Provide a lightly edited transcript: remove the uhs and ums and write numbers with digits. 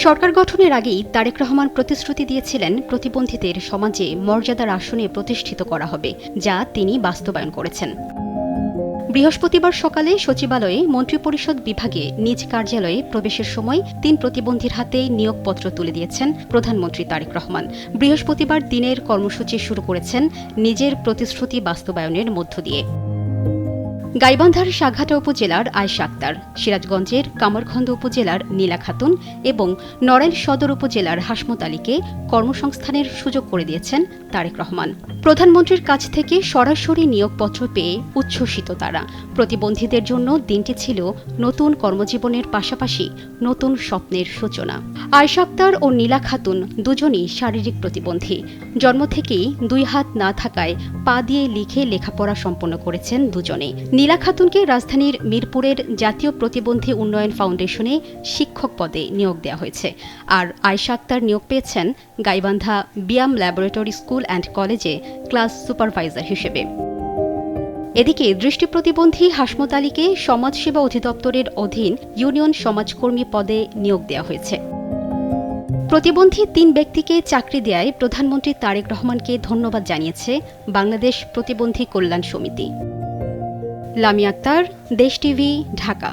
সরকার গঠনের আগেই তারেক রহমান প্রতিশ্রুতি দিয়েছিলেন প্রতিবন্ধীদের সমাজে মর্যাদার আসনে প্রতিষ্ঠিত করা হবে, যা তিনি বাস্তবায়ন করেছেন। বৃহস্পতিবার সকালে সচিবালয়ে মন্ত্রিপরিষদ বিভাগে নিজ কার্যালয়ে প্রবেশের সময় ৩ প্রতিবন্ধীর হাতে নিয়োগপত্র তুলে দিয়েছেন প্রধানমন্ত্রী তারেক রহমান। বৃহস্পতিবার দিনের কর্মসূচি শুরু করেছেন নিজের প্রতিশ্রুতি বাস্তবায়নের মধ্য দিয়ে। গাইবান্ধার সাঘাটা উপজেলার আয়েশা আক্তার, সিরাজগঞ্জের কামারখন্দ উপজেলার নীলা খাতুন এবং নড়াইল সদর উপজেলার হাসমত আলীকে কর্মসংস্থানের সুযোগ করে দিয়েছেন তারেক রহমান। প্রধানমন্ত্রীর কাছ থেকে সরাসরি নিয়োগপত্র পেয়ে উচ্ছ্বসিত তারা। প্রতিবন্ধীদের জন্য দিনটি ছিল নতুন কর্মজীবনের পাশাপাশি নতুন স্বপ্নের সূচনা। আয়েশা আক্তার ও নীলা খাতুন দুজনই শারীরিক প্রতিবন্ধী। জন্ম থেকেই 2 হাত না থাকায় পা দিয়ে লিখে লেখাপড়া সম্পন্ন করেছেন দুজনে। নীলা খাতুনকে রাজধানীর মিরপুরের জাতীয় প্রতিবন্ধী উন্নয়ন ফাউন্ডেশনে শিক্ষক পদে নিয়োগ দেওয়া হয়েছে। আর আয়েশা আক্তার নিয়োগ পেয়েছেন Gaibandha BIAM laboratory school and কলেজে ক্লাস সুপারভাইজার হিসেবে। এদিকে দৃষ্টি প্রতিবন্ধী হাসমত আলীকে সমাজসেবা অধিদপ্তরের অধীন ইউনিয়ন সমাজকর্মী পদে নিয়োগ দেওয়া হয়েছে। প্রতিবন্ধী 3 ব্যক্তিকে চাকরি দেয়ায় প্রধানমন্ত্রী তারেক রহমানকে ধন্যবাদ জানিয়েছে বাংলাদেশ প্রতিবন্ধী কল্যাণ সমিতি। লামিয়া আক্তার, দেশ টিভি, ঢাকা।